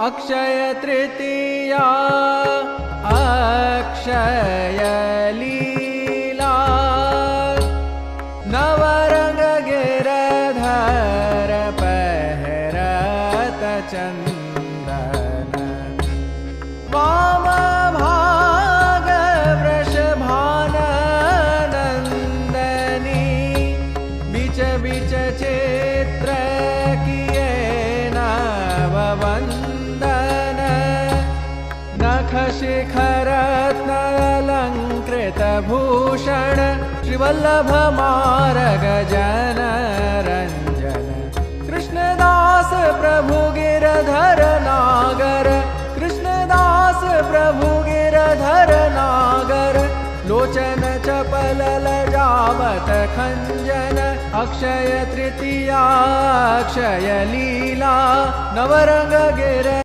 अक्षय तृतीया अक्षय लीला नवरंग गिरधर पहरत चंदन वाम भाग वृषभानंदनी बिच बिच चित्र किए नववंदन नख शिखरत्नालंकृत भूषण श्रीवल्लभ मार्ग जन रंजन कृष्णदास प्रभु गिरधर नागर कृष्णदास प्रभु गिरधर नागर लोचन चपल लजावत खंजन अक्षय तृतीया अक्षय लीला नवरंग गिर